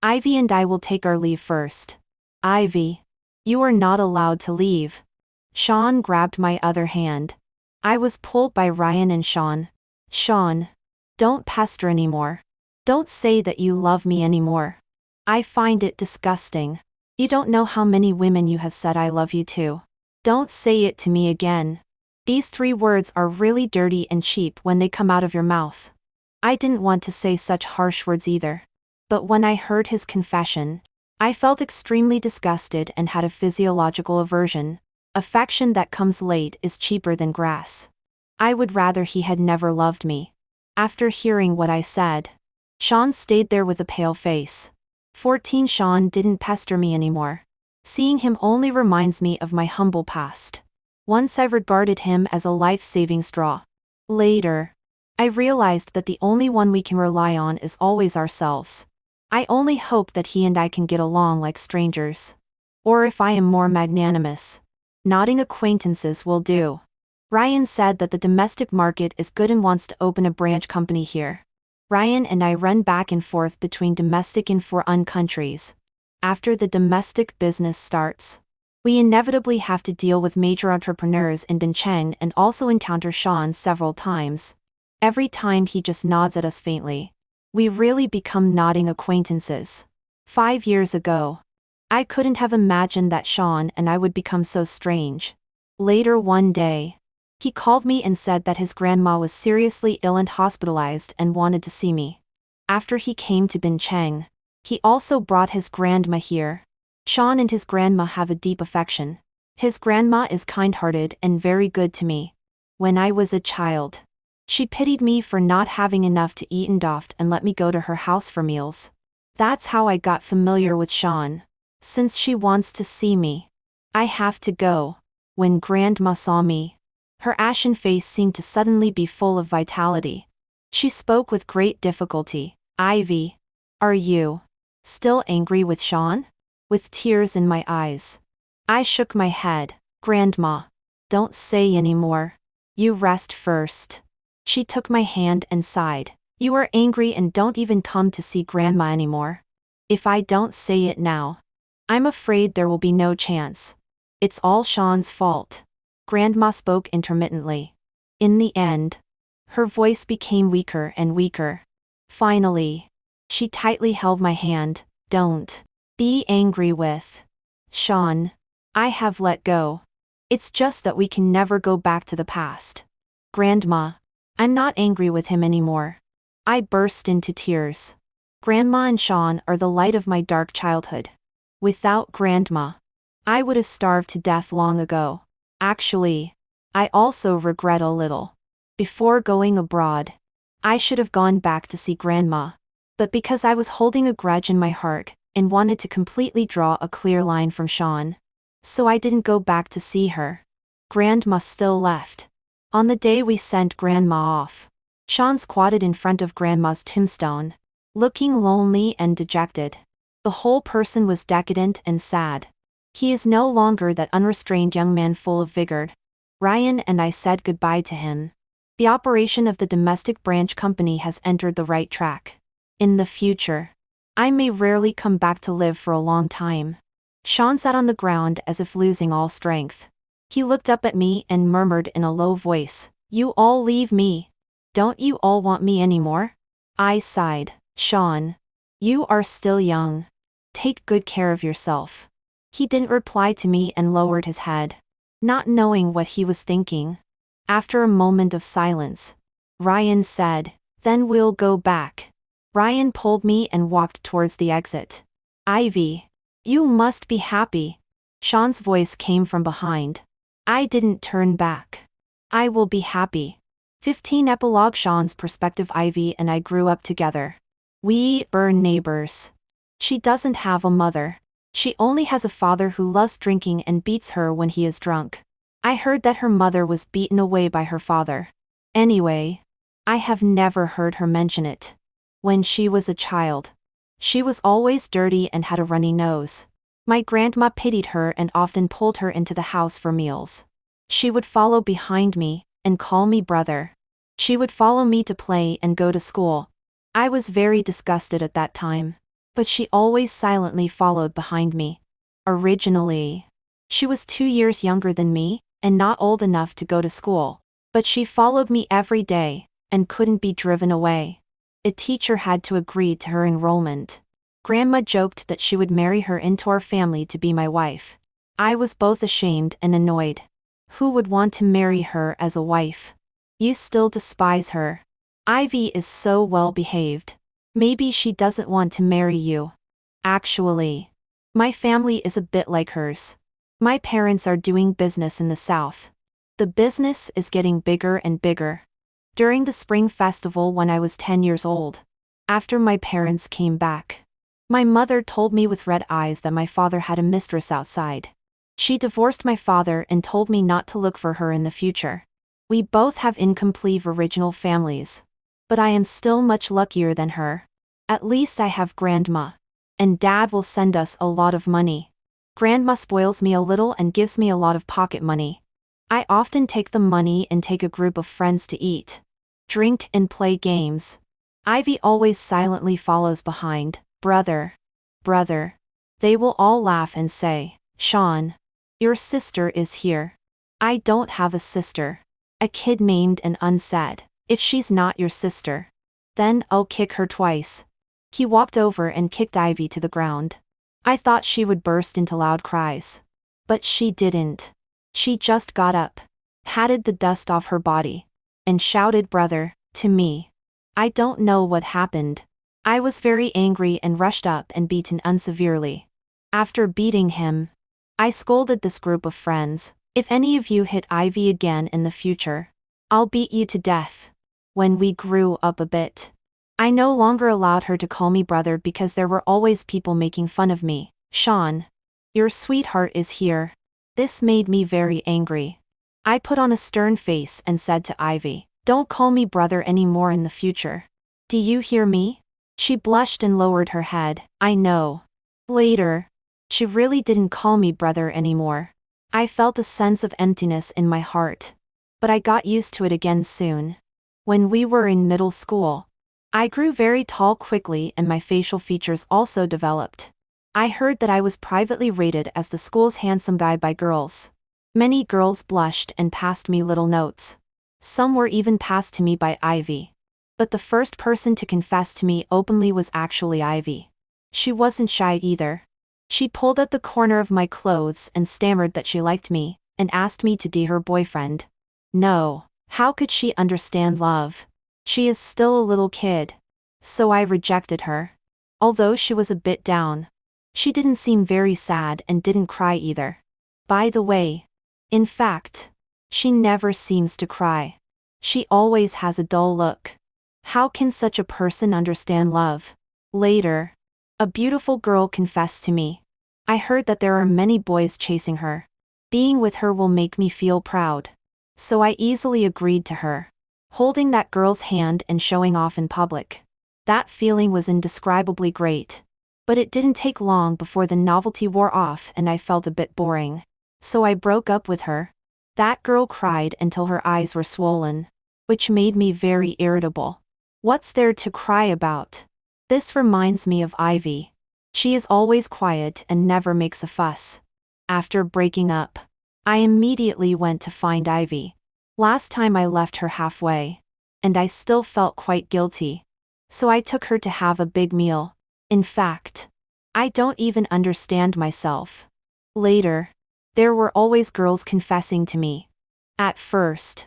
Ivy and I will take our leave first. Ivy. You are not allowed to leave. Sean grabbed my other hand. I was pulled by Ryan and Sean. Sean. Don't pester anymore. Don't say that you love me anymore. I find it disgusting. You don't know how many women you have said I love you to. Don't say it to me again. These 3 words are really dirty and cheap when they come out of your mouth. I didn't want to say such harsh words either. But when I heard his confession, I felt extremely disgusted and had a physiological aversion. Affection that comes late is cheaper than grass. I would rather he had never loved me. After hearing what I said, Sean stayed there with a pale face. 14 Sean didn't pester me anymore. Seeing him only reminds me of my humble past. Once I regarded him as a life-saving straw. Later, I realized that the only one we can rely on is always ourselves. I only hope that he and I can get along like strangers. Or if I am more magnanimous, nodding acquaintances will do. Ryan said that the domestic market is good and wants to open a branch company here. Ryan and I run back and forth between domestic and foreign countries. After the domestic business starts, we inevitably have to deal with major entrepreneurs in Bincheng and also encounter Sean several times. Every time he just nods at us faintly. We really become nodding acquaintances. 5 years ago, I couldn't have imagined that Sean and I would become so strange. Later one day, he called me and said that his grandma was seriously ill and hospitalized and wanted to see me. After he came to Bincheng, he also brought his grandma here. Sean and his grandma have a deep affection. His grandma is kind-hearted and very good to me. When I was a child, she pitied me for not having enough to eat and let me go to her house for meals. That's how I got familiar with Sean. Since she wants to see me, I have to go. When Grandma saw me, her ashen face seemed to suddenly be full of vitality. She spoke with great difficulty. Ivy, are you still angry with Sean? With tears in my eyes, I shook my head. Grandma, don't say any more. You rest first. She took my hand and sighed. You are angry and don't even come to see Grandma anymore. If I don't say it now, I'm afraid there will be no chance. It's all Sean's fault. Grandma spoke intermittently. In the end, her voice became weaker and weaker. Finally, she tightly held my hand. Don't be angry with Sean. I have let go. It's just that we can never go back to the past. Grandma, I'm not angry with him anymore. I burst into tears. Grandma and Sean are the light of my dark childhood. Without Grandma, I would have starved to death long ago. Actually, I also regret a little. Before going abroad, I should have gone back to see Grandma. But because I was holding a grudge in my heart and wanted to completely draw a clear line from Sean, so I didn't go back to see her. Grandma still left. On the day we sent Grandma off, Sean squatted in front of Grandma's tombstone, looking lonely and dejected. The whole person was decadent and sad. He is no longer that unrestrained young man full of vigor. Ryan and I said goodbye to him. The operation of the domestic branch company has entered the right track. In the future, I may rarely come back to live for a long time. Sean sat on the ground as if losing all strength. He looked up at me and murmured in a low voice, "You all leave me. Don't you all want me anymore?" I sighed. Sean, you are still young. Take good care of yourself. He didn't reply to me and lowered his head, not knowing what he was thinking. After a moment of silence, Ryan said, "Then we'll go back." Ryan pulled me and walked towards the exit. "Ivy, you must be happy." Sean's voice came from behind. I didn't turn back. "I will be happy." 15 Epilogue. Sean's perspective. Ivy and I grew up together. We were neighbors. She doesn't have a mother. She only has a father who loves drinking and beats her when he is drunk. I heard that her mother was beaten away by her father. Anyway, I have never heard her mention it. When she was a child, she was always dirty and had a runny nose. My grandma pitied her and often pulled her into the house for meals. She would follow behind me and call me brother. She would follow me to play and go to school. I was very disgusted at that time, but she always silently followed behind me. Originally, she was 2 years younger than me and not old enough to go to school, but she followed me every day and couldn't be driven away. A teacher had to agree to her enrollment. Grandma joked that she would marry her into our family to be my wife. I was both ashamed and annoyed. Who would want to marry her as a wife? You still despise her. Ivy is so well behaved. Maybe she doesn't want to marry you. Actually, my family is a bit like hers. My parents are doing business in the South. The business is getting bigger and bigger. During the spring festival when I was 10 years old, after my parents came back, my mother told me with red eyes that my father had a mistress outside. She divorced my father and told me not to look for her in the future. We both have incomplete original families. But I am still much luckier than her. At least I have grandma. And dad will send us a lot of money. Grandma spoils me a little and gives me a lot of pocket money. I often take the money and take a group of friends to eat, drink and play games. Ivy always silently follows behind. Brother. Brother. They will all laugh and say, Sean, your sister is here. I don't have a sister. A kid named and unsaid. If she's not your sister, then I'll kick her twice. He walked over and kicked Ivy to the ground. I thought she would burst into loud cries. But she didn't. She just got up, patted the dust off her body, and shouted brother to me. I don't know what happened. I was very angry and rushed up and beaten unseverely. After beating him, I scolded this group of friends. If any of you hit Ivy again in the future, I'll beat you to death. When we grew up a bit, I no longer allowed her to call me brother because there were always people making fun of me. Sean, your sweetheart is here. This made me very angry. I put on a stern face and said to Ivy, don't call me brother anymore in the future. Do you hear me? She blushed and lowered her head. I know. Later, she really didn't call me brother anymore. I felt a sense of emptiness in my heart. But I got used to it again soon. When we were in middle school, I grew very tall quickly and my facial features also developed. I heard that I was privately rated as the school's handsome guy by girls. Many girls blushed and passed me little notes. Some were even passed to me by Ivy. But the first person to confess to me openly was actually Ivy. She wasn't shy either. She pulled at the corner of my clothes and stammered that she liked me, and asked me to be her boyfriend. No, how could she understand love? She is still a little kid. So I rejected her. Although she was a bit down, she didn't seem very sad and didn't cry either. By the way, in fact, she never seems to cry. She always has a dull look. How can such a person understand love? Later, a beautiful girl confessed to me. I heard that there are many boys chasing her. Being with her will make me feel proud. So I easily agreed to her, holding that girl's hand and showing off in public. That feeling was indescribably great. But it didn't take long before the novelty wore off and I felt a bit boring. So I broke up with her. That girl cried until her eyes were swollen, which made me very irritable. What's there to cry about? This reminds me of Ivy. She is always quiet and never makes a fuss. After breaking up, I immediately went to find Ivy. Last time I left her halfway, and I still felt quite guilty. So I took her to have a big meal. In fact, I don't even understand myself. Later, there were always girls confessing to me. At first,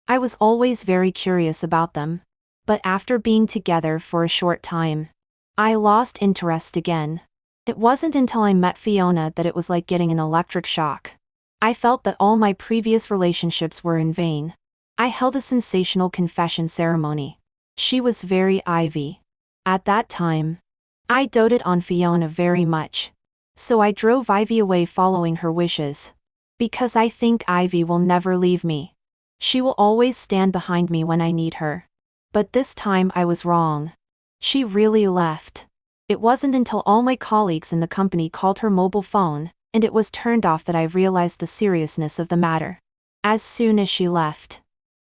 I was always very curious about them. But after being together for a short time, I lost interest again. It wasn't until I met Fiona that it was like getting an electric shock. I felt that all my previous relationships were in vain. I held a sensational confession ceremony. She was very Ivy. At that time, I doted on Fiona very much. So I drove Ivy away following her wishes. Because I think Ivy will never leave me. She will always stand behind me when I need her. But this time I was wrong. She really left. It wasn't until all my colleagues in the company called her mobile phone, and it was turned off that I realized the seriousness of the matter. As soon as she left,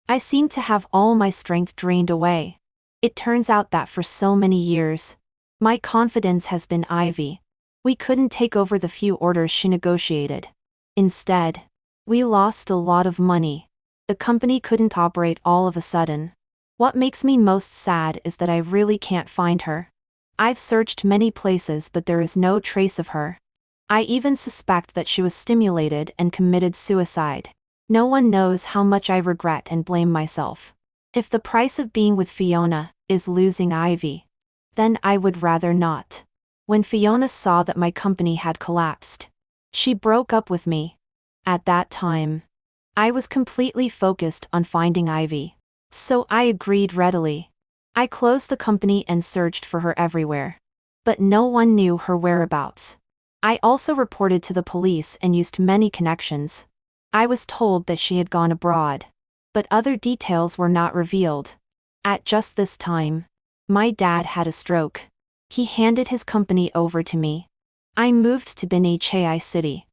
I seemed to have all my strength drained away. It turns out that for so many years, my confidence has been Ivy. We couldn't take over the few orders she negotiated. Instead, we lost a lot of money. The company couldn't operate all of a sudden. What makes me most sad is that I really can't find her. I've searched many places but there is no trace of her. I even suspect that she was stimulated and committed suicide. No one knows how much I regret and blame myself. If the price of being with Fiona is losing Ivy, then I would rather not. When Fiona saw that my company had collapsed, she broke up with me. At that time, I was completely focused on finding Ivy, so I agreed readily. I closed the company and searched for her everywhere. But no one knew her whereabouts. I also reported to the police and used many connections. I was told that she had gone abroad, but other details were not revealed. At just this time, my dad had a stroke. He handed his company over to me. I moved to Benchai City.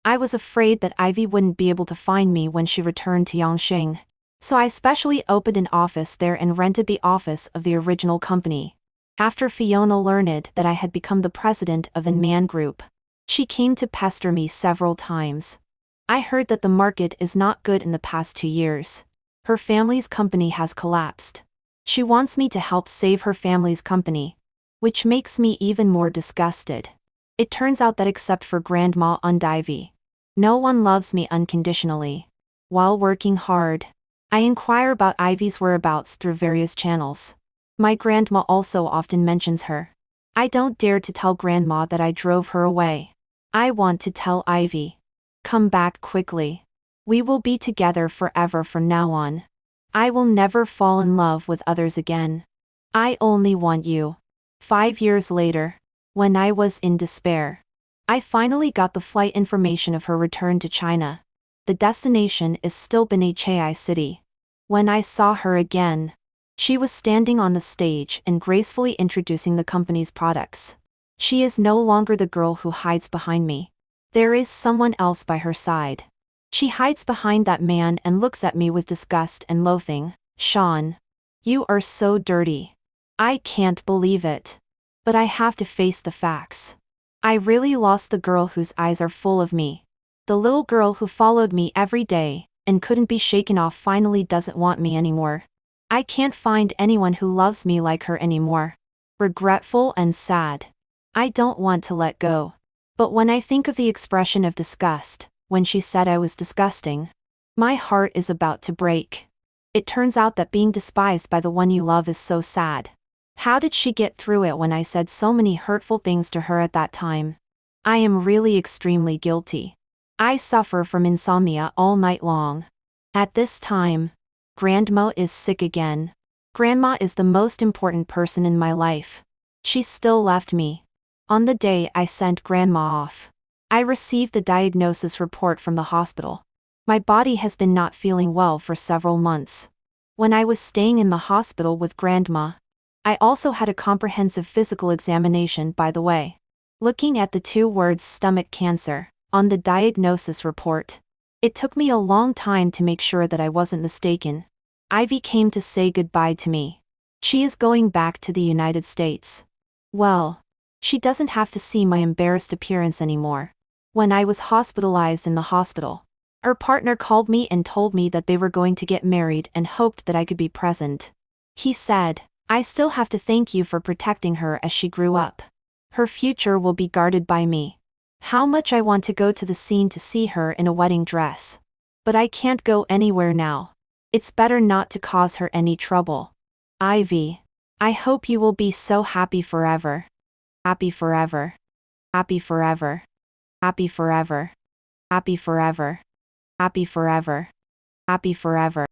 I was afraid that Ivy wouldn't be able to find me when she returned to Yongqing, so I specially opened an office there and rented the office of the original company. After Fiona learned that I had become the president of Inman Group, she came to pester me several times. I heard that the market is not good in the past 2 years. Her family's company has collapsed. She wants me to help save her family's company, which makes me even more disgusted. It turns out that except for Grandma and Ivy, no one loves me unconditionally. While working hard, I inquire about Ivy's whereabouts through various channels. My grandma also often mentions her. I don't dare to tell Grandma that I drove her away. I want to tell Ivy, come back quickly. We will be together forever from now on. I will never fall in love with others again. I only want you. 5 years later, when I was in despair, I finally got the flight information of her return to China. The destination is still Benchai City. When I saw her again, she was standing on the stage and gracefully introducing the company's products. She is no longer the girl who hides behind me. There is someone else by her side. She hides behind that man and looks at me with disgust and loathing. Sean, you are so dirty. I can't believe it. But I have to face the facts. I really lost the girl whose eyes are full of me. The little girl who followed me every day and couldn't be shaken off finally doesn't want me anymore. I can't find anyone who loves me like her anymore. Regretful and sad. I don't want to let go. But when I think of the expression of disgust, when she said I was disgusting, my heart is about to break. It turns out that being despised by the one you love is so sad. How did she get through it when I said so many hurtful things to her at that time? I am really extremely guilty. I suffer from insomnia all night long. At this time, Grandma is sick again. Grandma is the most important person in my life. She still left me. On the day I sent Grandma off, I received the diagnosis report from the hospital. My body has been not feeling well for several months. When I was staying in the hospital with Grandma, I also had a comprehensive physical examination, by the way. Looking at the 2 words stomach cancer on the diagnosis report, it took me a long time to make sure that I wasn't mistaken. Ivy came to say goodbye to me. She is going back to the United States. Well, she doesn't have to see my embarrassed appearance anymore. When I was hospitalized in the hospital, her partner called me and told me that they were going to get married and hoped that I could be present. He said, I still have to thank you for protecting her as she grew up. Her future will be guarded by me. How much I want to go to the scene to see her in a wedding dress. But I can't go anywhere now. It's better not to cause her any trouble. Ivy, I hope you will be so happy forever. Happy forever. Happy forever. Happy forever. Happy forever. Happy forever. Happy forever.